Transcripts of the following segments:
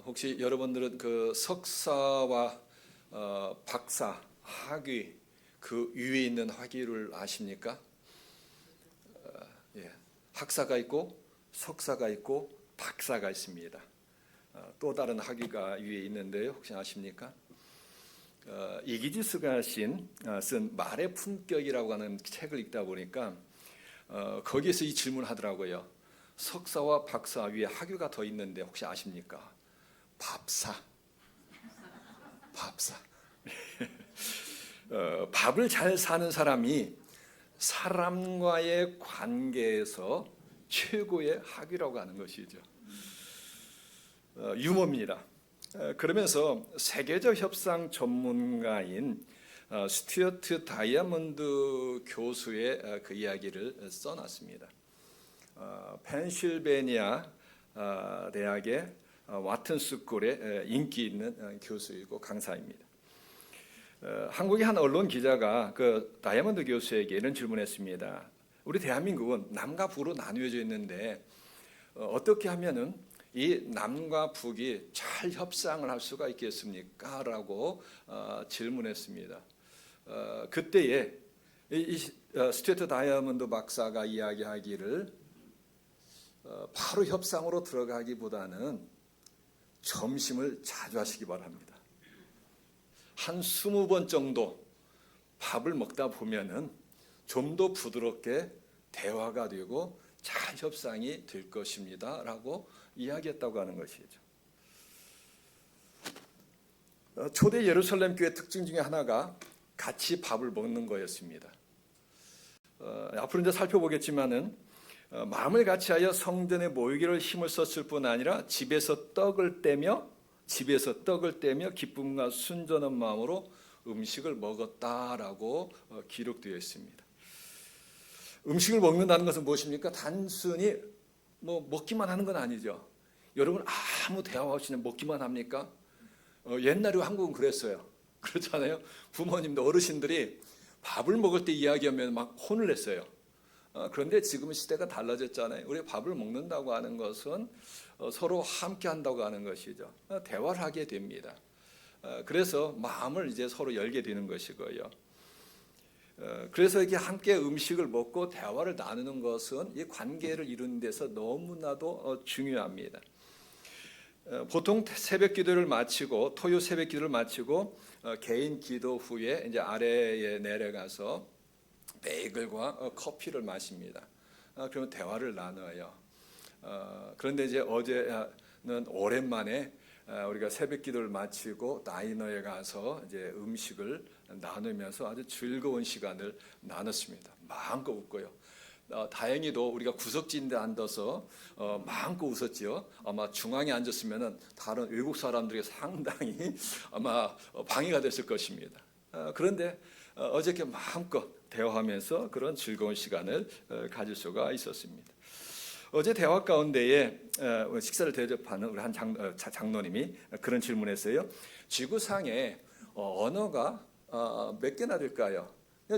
혹시 여러분들은 그 석사와 박사, 학위 그 위에 있는 학위를 아십니까? 예. 학사가 있고 석사가 있고 박사가 있습니다. 또 다른 학위가 위에 있는데요. 혹시 아십니까? 이기지스가 쓴 말의 품격이라고 하는 책을 읽다 보니까 거기에서 이 질문을 하더라고요. 석사와 박사 위에 학위가 더 있는데 혹시 아십니까? 밥사. 밥을 잘 사는 사람이 사람과의 관계에서 최고의 학위라고 하는 것이죠. 유머입니다. 그러면서 세계적 협상 전문가인 스튜어트 다이아몬드 교수의 그 이야기를 써놨습니다. 펜실베니아 대학의 와튼 스쿨의 인기 있는 교수이고 강사입니다. 한국의 한 언론 기자가 그 다이아몬드 교수에게 이런 질문했습니다. 우리 대한민국은 남과 북으로 나누어져 있는데 어떻게 하면은 이 남과 북이 잘 협상을 할 수가 있겠습니까? 라고 질문했습니다. 그때에 스튜어트 다이아몬드 박사가 이야기하기를 바로 협상으로 들어가기보다는 점심을 자주 하시기 바랍니다. 한 20번 정도 밥을 먹다 보면은 좀 더 부드럽게 대화가 되고 잘 협상이 될 것입니다. 라고 이야기했다고 하는 것이죠. 초대 예루살렘 교회 특징 중에 하나가 같이 밥을 먹는 거였습니다. 앞으로 이제 살펴보겠지만은 마음을 같이하여 성전에 모이기를 힘을 썼을 뿐 아니라 집에서 떡을 떼며 기쁨과 순전한 마음으로 음식을 먹었다라고 기록되어 있습니다. 음식을 먹는다는 것은 무엇입니까? 단순히 먹기만 하는 건 아니죠. 여러분 아무 대화 없이 먹기만 합니까? 옛날에 한국은 그랬어요. 그렇잖아요. 부모님도 어르신들이 밥을 먹을 때 이야기하면 막 혼을 냈어요. 그런데 지금은 시대가 달라졌잖아요. 우리 밥을 먹는다고 하는 것은 서로 함께 한다고 하는 것이죠. 대화를 하게 됩니다. 그래서 마음을 이제 서로 열게 되는 것이고요. 그래서 이렇게 함께 음식을 먹고 대화를 나누는 것은 이 관계를 이루는 데서 너무나도 중요합니다. 보통 새벽 기도를 마치고 토요 새벽 기도를 마치고 개인 기도 후에 이제 아래에 내려가서 베이글과 커피를 마십니다. 그러면 대화를 나눠요. 그런데 이제 어제는 오랜만에 우리가 새벽 기도를 마치고 다이너에 가서 이제 음식을 나누면서 아주 즐거운 시간을 나눴습니다. 마음껏 웃고요. 다행히도 우리가 구석진데 앉아서 마음껏 웃었지요. 아마 중앙에 앉았으면은 다른 외국 사람들에게 상당히 아마 방해가 됐을 것입니다. 그런데 어저께 마음껏 대화하면서 그런 즐거운 시간을 가질 수가 있었습니다. 어제 대화 가운데에 식사를 대접하는 우리 한 장로님이 그런 질문했어요. 지구상에 언어가 몇 개나 될까요?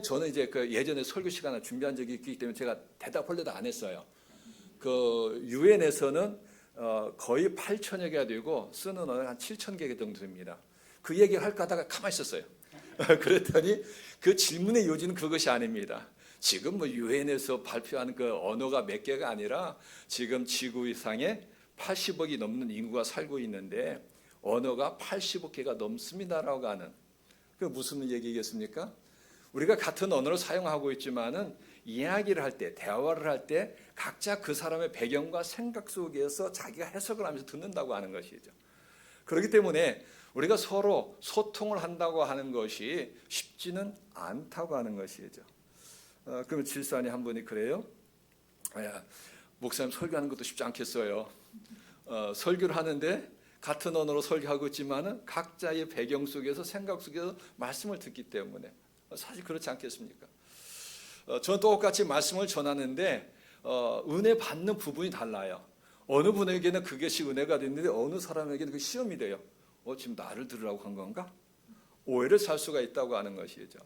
저는 이제 그 예전에 설교 시간을 준비한 적이 있기 때문에 제가 대답하려도 안 했어요. 그 유엔에서는 거의 8천여 개가 되고 쓰는 언어는 한 7천 개 정도 됩니다. 그 얘기를 할까 하다가 가만히 있었어요. 그랬더니 그 질문의 요지는 그것이 아닙니다. 지금 유엔에서 발표하는 그 언어가 몇 개가 아니라 지금 지구상에 80억이 넘는 인구가 살고 있는데 언어가 80억 개가 넘습니다라고 하는 그 무슨 얘기겠습니까? 우리가 같은 언어를 사용하고 있지만은 이야기를 할 때, 대화를 할 때 각자 그 사람의 배경과 생각 속에서 자기가 해석을 하면서 듣는다고 하는 것이죠. 그렇기 때문에 우리가 서로 소통을 한다고 하는 것이 쉽지는 않다고 하는 것이죠. 그러면 질산이 한 분이 그래요. 목사님 설교하는 것도 쉽지 않겠어요. 설교를 하는데 같은 언어로 설교하고 있지만은 각자의 배경 속에서 생각 속에서 말씀을 듣기 때문에 사실 그렇지 않겠습니까? 저는 똑같이 말씀을 전하는데 은혜 받는 부분이 달라요. 어느 분에게는 그것이 은혜가 됐는데 어느 사람에게는 그 시험이 돼요. 지금 나를 들으라고 한 건가? 오해를 살 수가 있다고 하는 것이죠.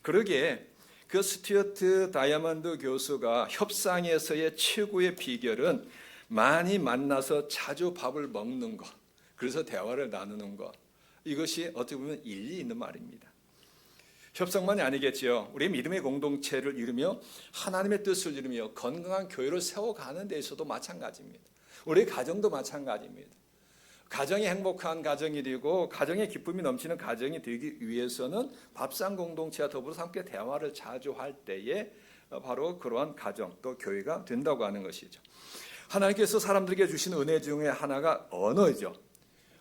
그러기에 그 스튜어트 다이아몬드 교수가 협상에서의 최고의 비결은 많이 만나서 자주 밥을 먹는 것, 그래서 대화를 나누는 것, 이것이 어떻게 보면 일리 있는 말입니다. 협성만이 아니겠지요. 우리 믿음의 공동체를 이루며 하나님의 뜻을 이루며 건강한 교회를 세워가는 데 있어도 마찬가지입니다. 우리 가정도 마찬가지입니다. 가정이 행복한 가정이 되고 가정의 기쁨이 넘치는 가정이 되기 위해서는 밥상 공동체와 더불어서 함께 대화를 자주 할 때에 바로 그러한 가정 또 교회가 된다고 하는 것이죠. 하나님께서 사람들에게 주신 은혜 중에 하나가 언어죠.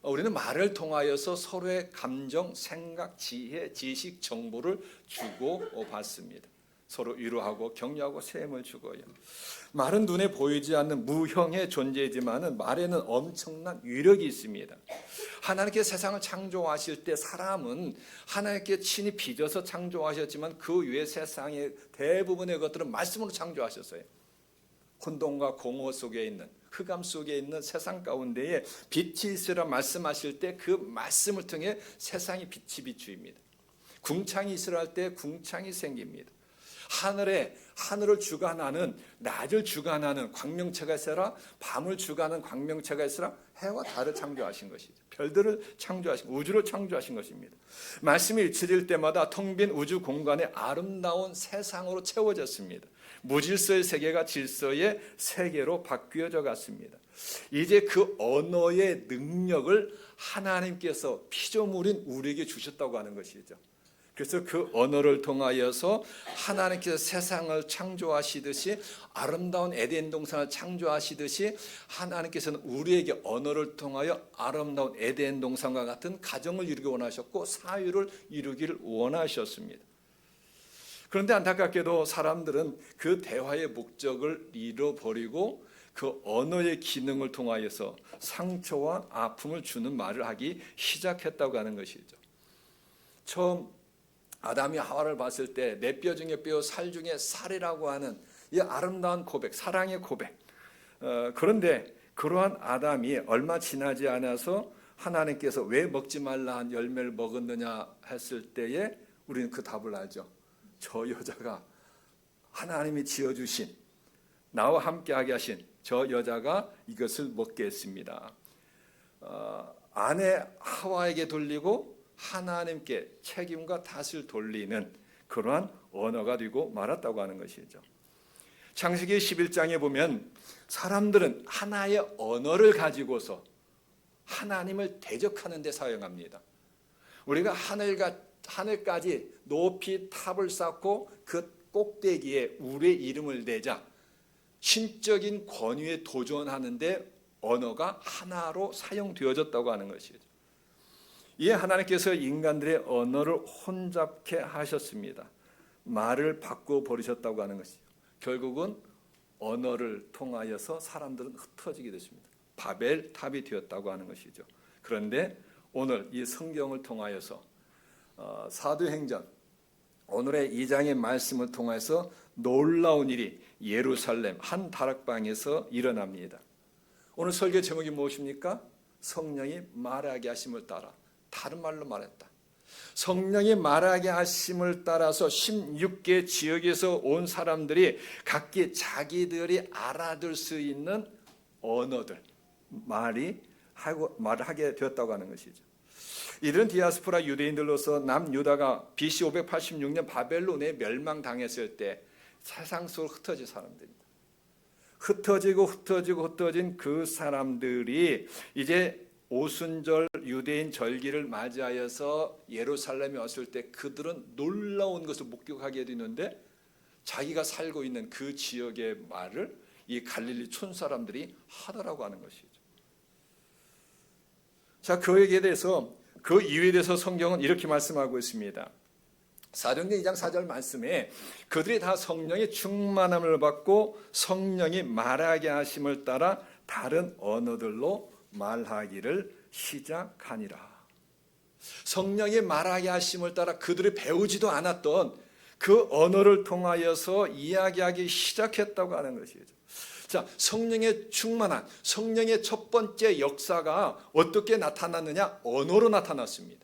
우리는 말을 통하여서 서로의 감정, 생각, 지혜, 지식, 정보를 주고 받습니다. 서로 위로하고 격려하고 세임을 주고요. 말은 눈에 보이지 않는 무형의 존재이지만 말에는 엄청난 위력이 있습니다. 하나님께 세상을 창조하실 때 사람은 하나님께 친히 빚어서 창조하셨지만 그 위에 세상의 대부분의 것들은 말씀으로 창조하셨어요. 혼돈과 공허 속에 있는 흑암 속에 있는 세상 가운데에 빛이 있으라 말씀하실 때 그 말씀을 통해 세상이 빛이 비추입니다. 궁창이 있으라 할 때 궁창이 생깁니다. 하늘을 주관하는 낮을 주관하는 광명체가 있으라 밤을 주관하는 광명체가 있으라 해와 달을 창조하신 것이죠. 별들을 창조하신 우주를 창조하신 것입니다. 말씀이 일치될 때마다 텅 빈 우주 공간에 아름다운 세상으로 채워졌습니다. 무질서의 세계가 질서의 세계로 바뀌어져 갔습니다. 이제 그 언어의 능력을 하나님께서 피조물인 우리에게 주셨다고 하는 것이죠. 그래서 그 언어를 통하여서 하나님께서 세상을 창조하시듯이 아름다운 에덴 동산을 창조하시듯이 하나님께서는 우리에게 언어를 통하여 아름다운 에덴 동산과 같은 가정을 이루기 원하셨고 사유를 이루기를 원하셨습니다. 그런데 안타깝게도 사람들은 그 대화의 목적을 잃어버리고 그 언어의 기능을 통하여서 상처와 아픔을 주는 말을 하기 시작했다고 하는 것이죠. 처음 아담이 하와를 봤을 때 내 뼈 중에 뼈, 살 중에 살이라고 하는 이 아름다운 고백, 사랑의 고백. 그런데 그러한 아담이 얼마 지나지 않아서 하나님께서 왜 먹지 말라 한 열매를 먹었느냐 했을 때에 우리는 그 답을 알죠. 저 여자가 하나님이 지어주신 나와 함께하게 하신 저 여자가 이것을 먹게 했습니다. 아내 하와에게 돌리고 하나님께 책임과 탓을 돌리는 그러한 언어가 되고 말았다고 하는 것이죠. 창세기 11장에 보면 사람들은 하나의 언어를 가지고서 하나님을 대적하는 데 사용합니다. 우리가 하늘까지 높이 탑을 쌓고 그 꼭대기에 우리의 이름을 내자 신적인 권위에 도전하는데 언어가 하나로 사용되어졌다고 하는 것이죠. 이에 하나님께서 인간들의 언어를 혼잡케 하셨습니다. 말을 바꾸어 버리셨다고 하는 것이죠. 결국은 언어를 통하여서 사람들은 흩어지게 됐습니다. 바벨탑이 되었다고 하는 것이죠. 그런데 오늘 이 성경을 통하여서 사도행전 오늘의 2장의 말씀을 통해서 놀라운 일이 예루살렘 한 다락방에서 일어납니다. 오늘 설교 제목이 무엇입니까? 성령이 말하게 하심을 따라. 다른 말로 말했다. 성령이 말하게 하심을 따라서 16개 지역에서 온 사람들이 각기 자기들이 알아들 수 있는 언어들 말을 하게 되었다고 하는 것이죠. 이들은 디아스포라 유대인들로서 남유다가 BC 586년 바벨론에 멸망당했을 때 세상 속으로 흩어진 사람들입니다. 흩어진 그 사람들이 이제 오순절 유대인 절기를 맞이하여서 예루살렘에 왔을 때 그들은 놀라운 것을 목격하게 되는데 자기가 살고 있는 그 지역의 말을 이 갈릴리 촌 사람들이 하더라고 하는 것이죠. 자, 그에게 대해서 그 이유에 대해서 성경은 이렇게 말씀하고 있습니다. 사도행전 2장 4절 말씀에 그들이 다 성령의 충만함을 받고 성령이 말하게 하심을 따라 다른 언어들로 말하기를 시작하니라. 성령이 말하게 하심을 따라 그들이 배우지도 않았던 그 언어를 통하여서 이야기하기 시작했다고 하는 것이죠. 자, 성령의 충만한 성령의 첫 번째 역사가 어떻게 나타났느냐? 언어로 나타났습니다.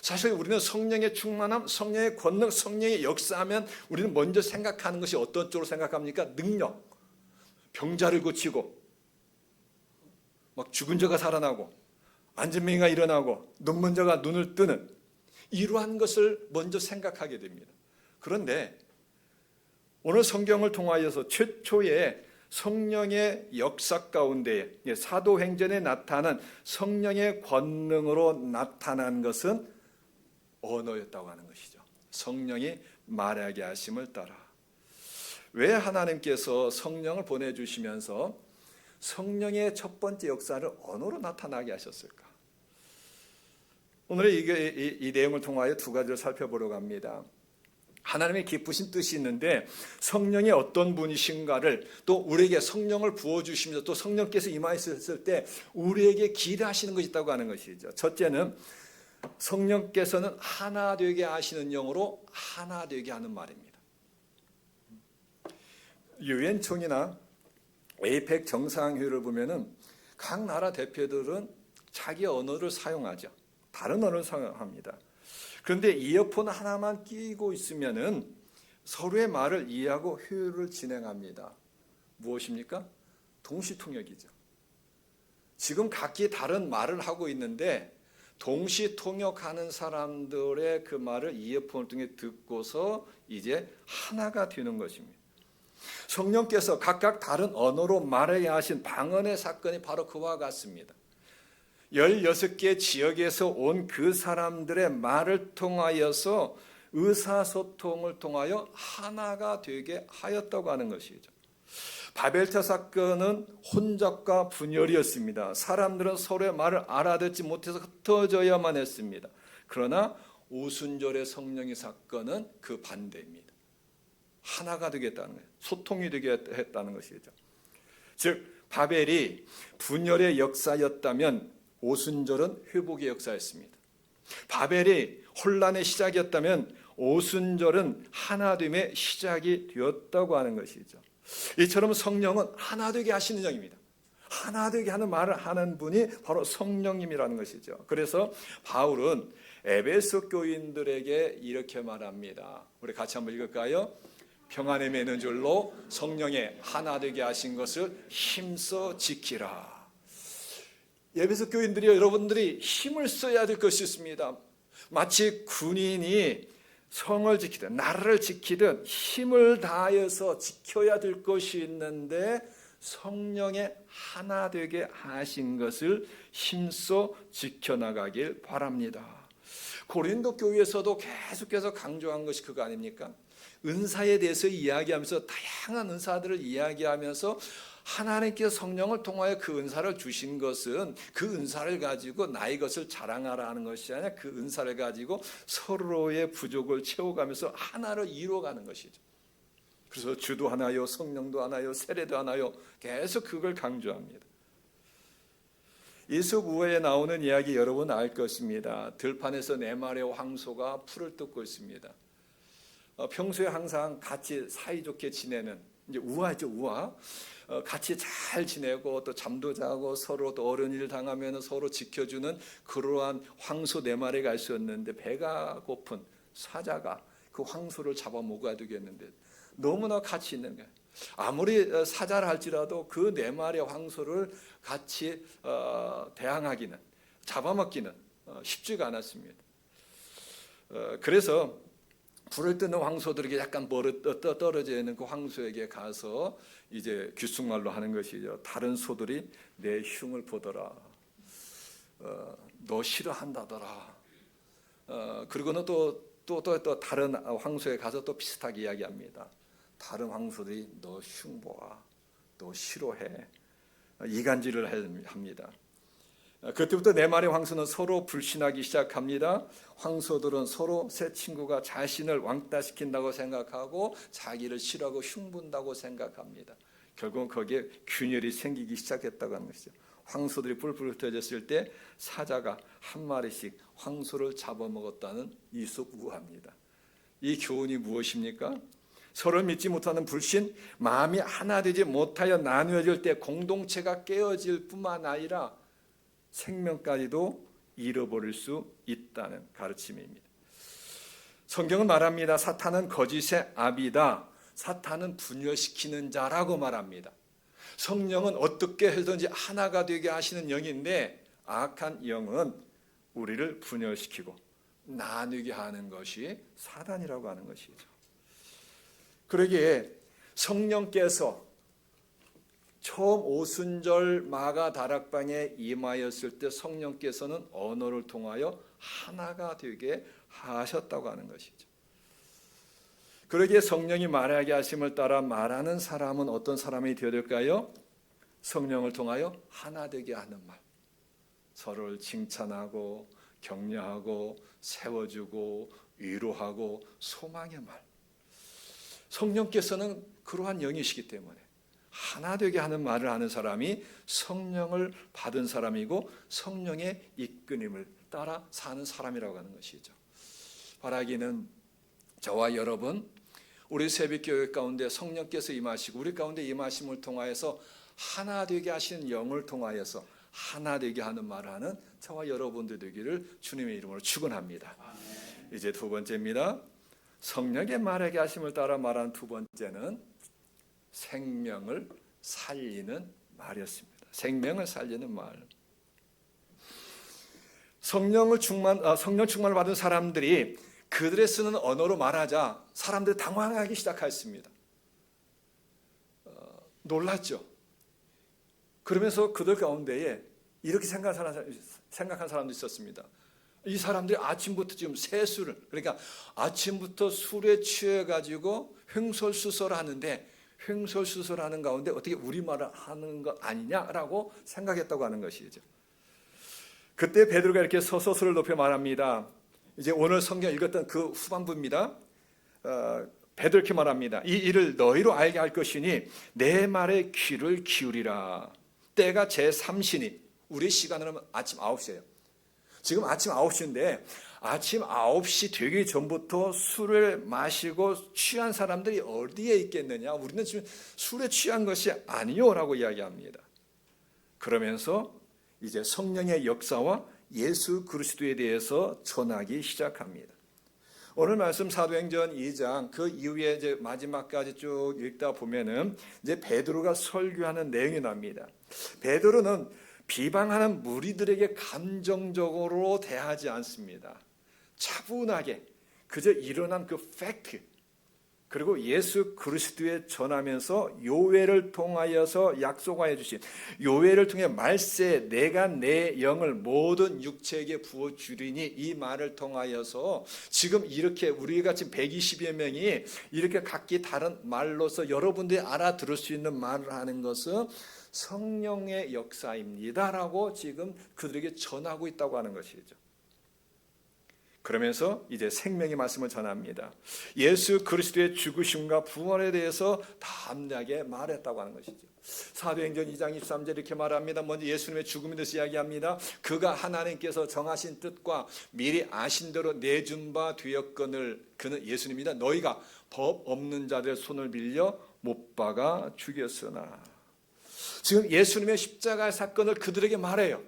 사실 우리는 성령의 충만함, 성령의 권능, 성령의 역사하면 우리는 먼저 생각하는 것이 어떤 쪽으로 생각합니까? 능력. 병자를 고치고 막 죽은 자가 살아나고 안진뱅이가 일어나고 눈먼 자가 눈을 뜨는 이러한 것을 먼저 생각하게 됩니다. 그런데 오늘 성경을 통하여서 최초의 성령의 역사 가운데 사도행전에 나타난 성령의 권능으로 나타난 것은 언어였다고 하는 것이죠. 성령이 말하게 하심을 따라. 왜 하나님께서 성령을 보내주시면서 성령의 첫 번째 역사를 언어로 나타나게 하셨을까? 오늘 이 내용을 통하여 두 가지를 살펴보려고 합니다. 하나님의 기쁘신 뜻이 있는데 성령이 어떤 분이신가를 또 우리에게 성령을 부어주시면서 또 성령께서 임하셨을 때 우리에게 기대하시는 것이 있다고 하는 것이죠. 첫째는 성령께서는 하나 되게 하시는 영으로 하나 되게 하는 말입니다. 유엔총이나 에이펙 정상회의를 보면은 각 나라 대표들은 자기 언어를 사용하죠. 다른 언어를 사용합니다. 그런데 이어폰 하나만 끼고 있으면은 서로의 말을 이해하고 회의를 진행합니다. 무엇입니까? 동시통역이죠. 지금 각기 다른 말을 하고 있는데 동시통역하는 사람들의 그 말을 이어폰을 통해 듣고서 이제 하나가 되는 것입니다. 성령께서 각각 다른 언어로 말해야 하신 방언의 사건이 바로 그와 같습니다. 16개 지역에서 온 그 사람들의 말을 통하여서 의사소통을 통하여 하나가 되게 하였다고 하는 것이죠. 바벨탑 사건은 혼잡과 분열이었습니다. 사람들은 서로의 말을 알아듣지 못해서 흩어져야만 했습니다. 그러나 오순절의 성령의 사건은 그 반대입니다. 하나가 되겠다는 거예요. 소통이 되게 했다는 것이죠. 즉 바벨이 분열의 역사였다면 오순절은 회복의 역사였습니다. 바벨이 혼란의 시작이었다면 오순절은 하나됨의 시작이 되었다고 하는 것이죠. 이처럼 성령은 하나 되게 하시는 영입니다. 하나 되게 하는 말을 하는 분이 바로 성령님이라는 것이죠. 그래서 바울은 에베소 교인들에게 이렇게 말합니다. 우리 같이 한번 읽을까요? 평안에 매는 줄로 성령의 하나 되게 하신 것을 힘써 지키라. 에베소 교인들이 여러분들이 힘을 써야 될 것이 있습니다. 마치 군인이 성을 지키든 나라를 지키든 힘을 다해서 지켜야 될 것이 있는데 성령의 하나 되게 하신 것을 힘써 지켜나가길 바랍니다. 고린도 교회에서도 계속해서 강조한 것이 그거 아닙니까? 은사에 대해서 이야기하면서 다양한 은사들을 이야기하면서 하나님께서 성령을 통하여 그 은사를 주신 것은 그 은사를 가지고 나의 것을 자랑하라 하는 것이 아니라 그 은사를 가지고 서로의 부족을 채워가면서 하나를 이루어가는 것이죠. 그래서 주도 하나요, 성령도 하나요, 세례도 하나요, 계속 그걸 강조합니다. 이솝우호에 나오는 이야기 여러분 알 것입니다. 들판에서 네 마리의 황소가 풀을 뜯고 있습니다. 평소에 항상 같이 사이좋게 지내는 이제 우화죠, 우화. 같이 잘 지내고 또 잠도 자고 서로 또 어려운 일 당하면 서로 지켜주는 그러한 황소 네 마리가 있었는데 배가 고픈 사자가 그 황소를 잡아 먹어야 되겠는데 너무나 같이 있는 거예요. 아무리 사자를 할지라도 그 네 마리의 황소를 같이 대항하기는 잡아먹기는 쉽지가 않았습니다. 그래서 불을 뜯는 황소들에게 약간 떨어져 있는 그 황소에게 가서 이제 귓속말로 하는 것이죠. 다른 소들이 내 흉을 보더라. 너 싫어한다더라. 그리고는 또 다른 황소에 가서 또 비슷하게 이야기합니다. 다른 황소들이 너 흉 보아. 너 싫어해. 이간질을 합니다. 그때부터 네 마리 황소는 서로 불신하기 시작합니다. 황소들은 서로 새 친구가 자신을 왕따시킨다고 생각하고 자기를 싫어하고 흉본다고 생각합니다. 결국은 거기에 균열이 생기기 시작했다고 하는 것이죠. 황소들이 뿔뿔 흩어졌을 때 사자가 한 마리씩 황소를 잡아먹었다는 이솝우호입니다. 이 교훈이 무엇입니까? 서로 믿지 못하는 불신, 마음이 하나 되지 못하여 나누어질 때 공동체가 깨어질 뿐만 아니라 생명까지도 잃어버릴 수 있다는 가르침입니다. 성경은 말합니다. 사탄은 거짓의 아비다. 사탄은 분열시키는 자라고 말합니다. 성령은 어떻게 해서든지 하나가 되게 하시는 영인데 악한 영은 우리를 분열시키고 나누게 하는 것이 사단이라고 하는 것이죠. 그러기에 성령께서 처음 오순절 마가 다락방에 임하였을 때 성령께서는 언어를 통하여 하나가 되게 하셨다고 하는 것이죠. 그러기에 성령이 말하게 하심을 따라 말하는 사람은 어떤 사람이 되어야 될까요? 성령을 통하여 하나 되게 하는 말, 서로를 칭찬하고 격려하고 세워주고 위로하고 소망의 말. 성령께서는 그러한 영이시기 때문에 하나 되게 하는 말을 하는 사람이 성령을 받은 사람이고 성령의 이끌림을 따라 사는 사람이라고 하는 것이죠. 바라기는 저와 여러분, 우리 새벽교회 가운데 성령께서 임하시고 우리 가운데 임하심을 통하여서 하나 되게 하시는 영을 통하여서 하나 되게 하는 말을 하는 저와 여러분들 되기를 주님의 이름으로 축원합니다. 이제 두 번째입니다. 성령의 말하게 하심을 따라 말하는 두 번째는 생명을 살리는 말이었습니다. 생명을 살리는 말. 성령 충만을 받은 사람들이 그들의 쓰는 언어로 말하자 사람들이 당황하기 시작했습니다. 놀랐죠. 그러면서 그들 가운데에 이렇게 생각한 사람도 있었습니다. 이 사람들이 아침부터 지금 세수를, 그러니까 아침부터 술에 취해가지고 횡설수설하는데 횡설수설하는 가운데 어떻게 우리말을 하는 것 아니냐라고 생각했다고 하는 것이죠. 그때 베드로가 이렇게 서서 소리를 높여 말합니다. 이제 오늘 성경 읽었던 그 후반부입니다. 베드로 이렇게 말합니다. 이 일을 너희로 알게 할 것이니 내 말에 귀를 기울이라. 때가 제3시니 우리 시간으로 아침 9시예요. 지금 아침 9시인데 아침 9시 되기 전부터 술을 마시고 취한 사람들이 어디에 있겠느냐. 우리는 지금 술에 취한 것이 아니요라고 이야기합니다. 그러면서 이제 성령의 역사와 예수 그리스도에 대해서 전하기 시작합니다. 오늘 말씀 사도행전 2장 그 이후에 이제 마지막까지 쭉 읽다 보면은 이제 베드로가 설교하는 내용이 납니다. 베드로는 비방하는 무리들에게 감정적으로 대하지 않습니다. 차분하게 그저 일어난 그 팩트 그리고 예수 그리스도에 전하면서 요회를 통하여서 약속하여 주신 요회를 통해 말세 내가 내 영을 모든 육체에게 부어주리니 이 말을 통하여서 지금 이렇게 우리가 지금 120여 명이 이렇게 각기 다른 말로서 여러분들이 알아들을 수 있는 말을 하는 것은 성령의 역사입니다라고 지금 그들에게 전하고 있다고 하는 것이죠. 그러면서 이제 생명의 말씀을 전합니다. 예수 그리스도의 죽으심과 부활에 대해서 담대하게 말했다고 하는 것이죠. 사도행전 2장 23절 이렇게 말합니다. 먼저 예수님의 죽음에 대해서 이야기합니다. 그가 하나님께서 정하신 뜻과 미리 아신 대로 내준 바 되었거늘 그는 예수님이다. 너희가 법 없는 자들의 손을 빌려 못 박아 죽였으나. 지금 예수님의 십자가 사건을 그들에게 말해요.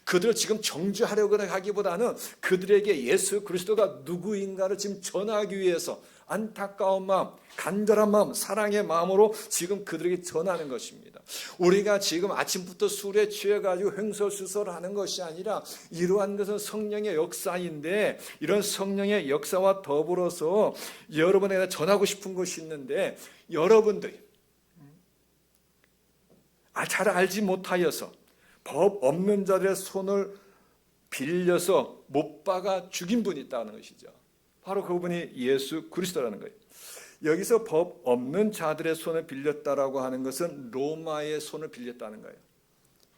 그들을 지금 정죄하려고 하기보다는 그들에게 예수 그리스도가 누구인가를 지금 전하기 위해서 안타까운 마음, 간절한 마음, 사랑의 마음으로 지금 그들에게 전하는 것입니다. 우리가 지금 아침부터 술에 취해가지고 횡설수설하는 것이 아니라 이러한 것은 성령의 역사인데 이런 성령의 역사와 더불어서 여러분에게 전하고 싶은 것이 있는데 여러분들이 잘 알지 못하여서 법 없는 자들의 손을 빌려서 못 박아 죽인 분이 있다는 것이죠. 바로 그분이 예수 그리스도라는 거예요. 여기서 법 없는 자들의 손을 빌렸다라고 하는 것은 로마의 손을 빌렸다는 거예요.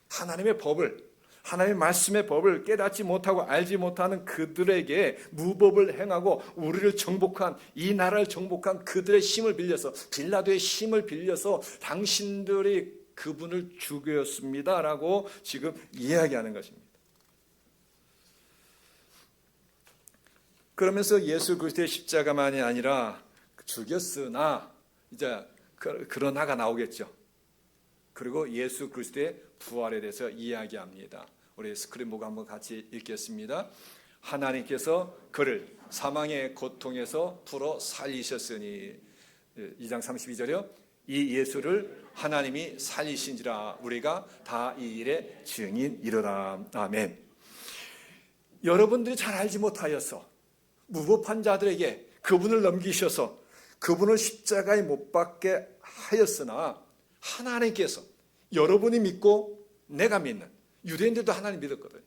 하나님의 법을, 하나님의 말씀의 법을 깨닫지 못하고 알지 못하는 그들에게 무법을 행하고 우리를 정복한, 이 나라를 정복한 그들의 힘을 빌려서, 빌라도의 힘을 빌려서 당신들이 그분을 죽였습니다라고 지금 이야기하는 것입니다. 그러면서 예수 그리스도의 십자가만이 아니라 죽였으나 이제 그러나가 나오겠죠. 그리고 예수 그리스도의 부활에 대해서 이야기합니다. 우리 스크린 보고 한번 같이 읽겠습니다. 하나님께서 그를 사망의 고통에서 풀어 살리셨으니 2장 32절이요. 이 예수를 하나님이 살리신지라 우리가 다 이 일의 증인이로라. 아멘. 여러분들이 잘 알지 못하여서 무법한 자들에게 그분을 넘기셔서 그분을 십자가에 못 박게 하였으나 하나님께서 여러분이 믿고 내가 믿는 유대인들도 하나님 믿었거든요.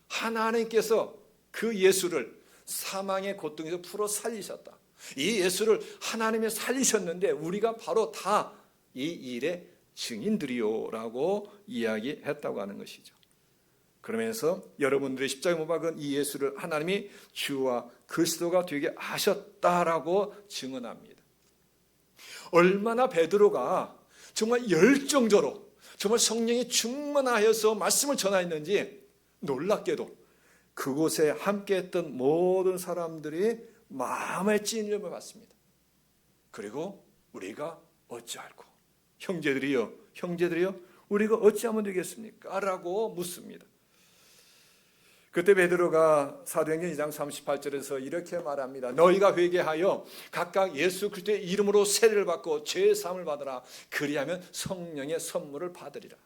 하나님께서 그 예수를 사망의 고통에서 풀어 살리셨다. 이 예수를 하나님이 살리셨는데 우리가 바로 다 이 일의 증인들이요라고 이야기했다고 하는 것이죠. 그러면서 여러분들이 십자가에 못 박은 이 예수를 하나님이 주와 그리스도가 되게 하셨다라고 증언합니다. 얼마나 베드로가 정말 열정적으로 정말 성령이 충만하여서 말씀을 전하였는지 놀랍게도 그곳에 함께했던 모든 사람들이 마음의 찔림을 받습니다. 그리고 우리가 어찌할꼬? 형제들이여 우리가 어찌하면 되겠습니까? 라고 묻습니다. 그때 베드로가 사도행전 2장 38절에서 이렇게 말합니다. 너희가 회개하여 각각 예수 그리스도의 이름으로 세례를 받고 죄 사함을 받으라. 그리하면 성령의 선물을 받으리라.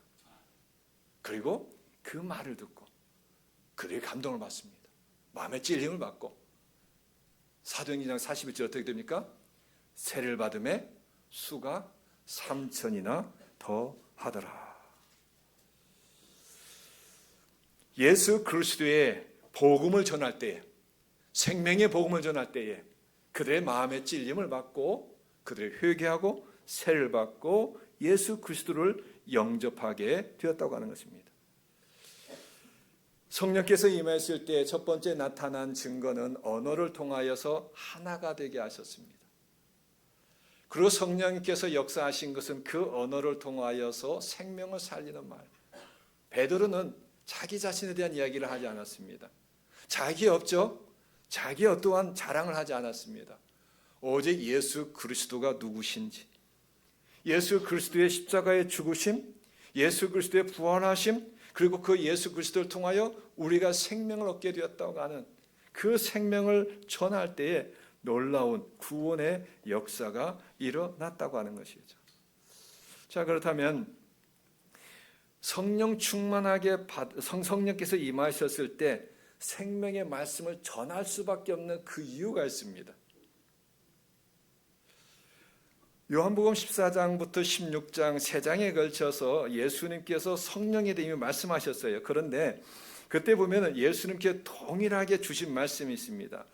그리고 그 말을 듣고 그들이 감동을 받습니다. 마음의 찔림을 받고 사도행전 2장 41절 어떻게 됩니까? 세례를 받음에 수가 3,000이나 더 하더라. 예수 그리스도의 복음을 전할 때에, 생명의 복음을 전할 때에 그들의 마음의 찔림을 받고 그들이 회개하고 세례를 받고 예수 그리스도를 영접하게 되었다고 하는 것입니다. 성령께서 임하셨을 때 첫 번째 나타난 증거는 언어를 통하여서 하나가 되게 하셨습니다. 그리고 성령께서 역사하신 것은 그 언어를 통하여서 생명을 살리는 말. 베드로는 자기 자신에 대한 이야기를 하지 않았습니다. 자기 업적, 자기 어떠한 자랑을 하지 않았습니다. 오직 예수 그리스도가 누구신지, 예수 그리스도의 십자가의 죽으심, 예수 그리스도의 부활하심, 그리고 그 예수 그리스도를 통하여 우리가 생명을 얻게 되었다고 하는 그 생명을 전할 때에 놀라운 구원의 역사가 일어났다고 하는 것이죠. 자, 그렇다면 성령 충만하게 성령께서 임하셨을 때 생명의 말씀을 전할 수밖에 없는 그 이유가 있습니다. 요한복음 14장부터 16장 3장에 걸쳐서 예수님께서 성령에 대해 말씀하셨어요. 그런데 그때 보면 예수님께 동일하게 주신 말씀이 있습니다.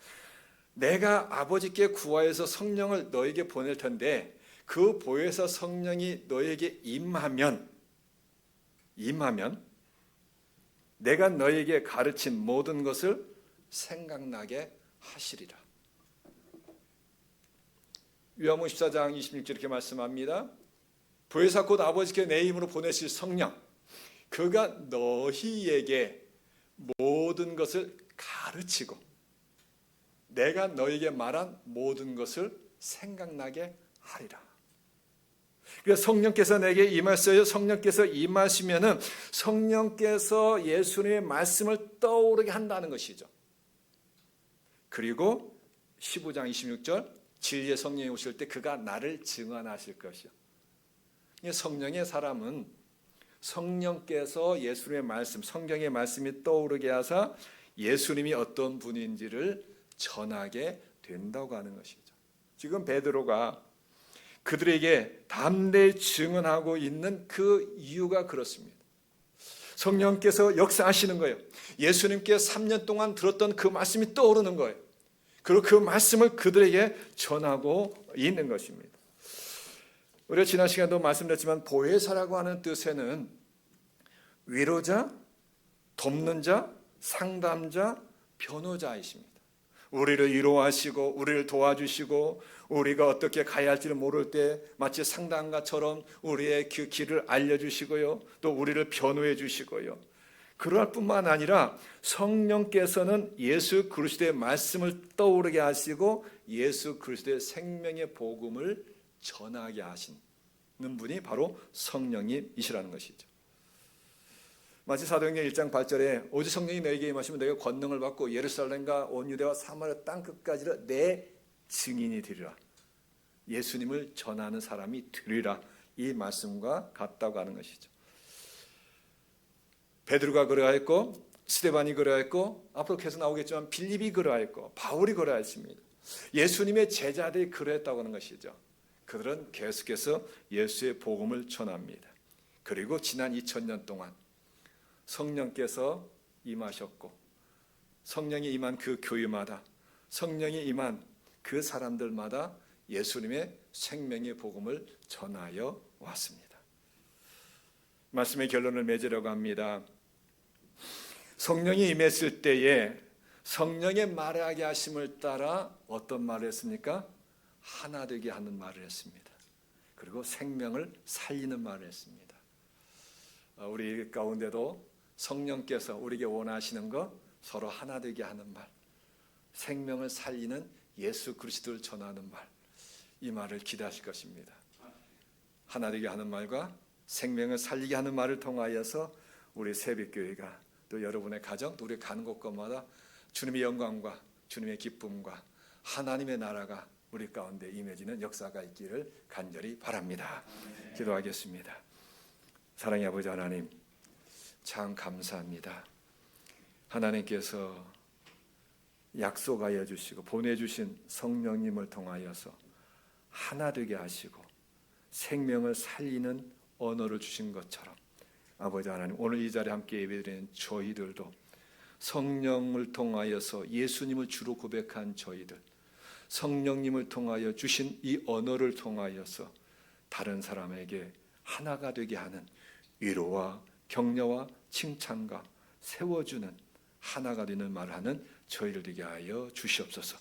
내가 아버지께 구하여서 성령을 너에게 보낼 텐데 그 보혜사 성령이 너에게 임하면 내가 너에게 가르친 모든 것을 생각나게 하시리라. 요한복음 14장 26절 이렇게 말씀합니다. 보혜사 곧 아버지께 내 이름으로 보내실 성령, 그가 너희에게 모든 것을 가르치고 내가 너에게 말한 모든 것을 생각나게 하리라. 그래서 성령께서 내게 임하셨어요. 성령께서 임하시면은 성령께서 예수님의 말씀을 떠오르게 한다는 것이죠. 그리고 15장 26절 진리의 성령이 오실 때 그가 나를 증언하실 것이요. 성령의 사람은 성령께서 예수님의 말씀, 성경의 말씀이 떠오르게 하사 예수님이 어떤 분인지를 전하게 된다고 하는 것이죠. 지금 베드로가 그들에게 담대히 증언하고 있는 그 이유가 그렇습니다. 성령께서 역사하시는 거예요. 예수님께 3년 동안 들었던 그 말씀이 떠오르는 거예요. 그리고 그 말씀을 그들에게 전하고 있는 것입니다. 우리가 지난 시간에도 말씀드렸지만 보혜사라고 하는 뜻에는 위로자, 돕는 자, 상담자, 변호자이십니다. 우리를 위로하시고 우리를 도와주시고 우리가 어떻게 가야 할지를 모를 때 마치 상담가처럼 우리의 그 길을 알려주시고요. 또 우리를 변호해 주시고요. 그럴 뿐만 아니라 성령께서는 예수 그리스도의 말씀을 떠오르게 하시고 예수 그리스도의 생명의 복음을 전하게 하시는 분이 바로 성령님이시라는 것이죠. 마치 사도행전 1장 8절에 오직 성령이 너에게 임하시면 너희가 권능을 받고 예루살렘과 온 유대와 사마리아 땅 끝까지를 내 증인이 되리라. 예수님을 전하는 사람이 되리라. 이 말씀과 같다고 하는 것이죠. 베드로가 그러하였고 스데반이 그러하였고 앞으로 계속 나오겠지만 빌립이 그러하였고 바울이 그러하였습니다. 예수님의 제자들이 그러했다고 하는 것이죠. 그들은 계속해서 예수의 복음을 전합니다. 그리고 지난 2000년 동안 성령께서 임하셨고 성령이 임한 그 교회마다 성령이 임한 그 사람들마다 예수님의 생명의 복음을 전하여 왔습니다. 말씀의 결론을 맺으려고 합니다. 성령이 임했을 때에 성령의 말하게 하심을 따라 어떤 말을 했습니까? 하나 되게 하는 말을 했습니다. 그리고 생명을 살리는 말을 했습니다. 우리 가운데도 성령께서 우리에게 원하시는 것 서로 하나 되게 하는 말, 생명을 살리는 예수 그리스도를 전하는 말, 이 말을 기대하실 것입니다. 하나 되게 하는 말과 생명을 살리게 하는 말을 통하여서 우리 새벽교회가 또 여러분의 가정, 또 우리 가는 곳곳마다 주님의 영광과 주님의 기쁨과 하나님의 나라가 우리 가운데 임해지는 역사가 있기를 간절히 바랍니다. 기도하겠습니다. 사랑의 아버지 하나님, 참 감사합니다. 하나님께서 약속하여 주시고 보내주신 성령님을 통하여서 하나 되게 하시고 생명을 살리는 언어를 주신 것처럼 아버지 하나님, 오늘 이 자리에 함께 예배드리는 저희들도 성령을 통하여서 예수님을 주로 고백한 저희들, 성령님을 통하여 주신 이 언어를 통하여서 다른 사람에게 하나가 되게 하는 위로와 격려와 칭찬과 세워주는 하나가 되는 말을 하는 저희를 되게 하여 주시옵소서.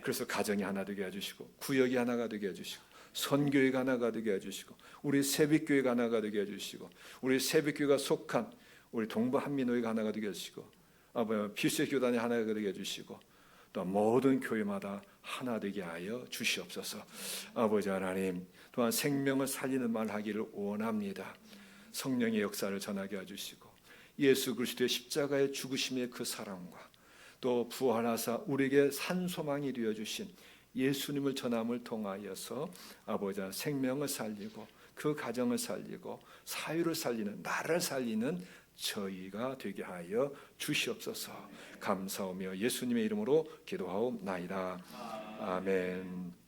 그래서 가정이 하나 되게 해주시고 구역이 하나가 되게 해주시고 선교회가 하나가 되게 해주시고 우리 새벽교회가 하나가 되게 해주시고 우리 새벽교회가 속한 우리 동부 한민호회가 하나가 되게 해주시고 필수의 교단이 하나가 되게 해주시고 또 모든 교회마다 하나 되게 하여 주시옵소서. 아버지 하나님, 또한 생명을 살리는 말 하기를 원합니다. 성령의 역사를 전하게 해주시고 예수 그리스도의 십자가의 죽으심의 그 사랑과 또 부활하사 우리에게 산소망이 되어주신 예수님을 전함을 통하여서 아버지 생명을 살리고 그 가정을 살리고 사유를 살리는 나를 살리는 저희가 되게 하여 주시옵소서. 감사하며 예수님의 이름으로 기도하옵나이다. 아멘.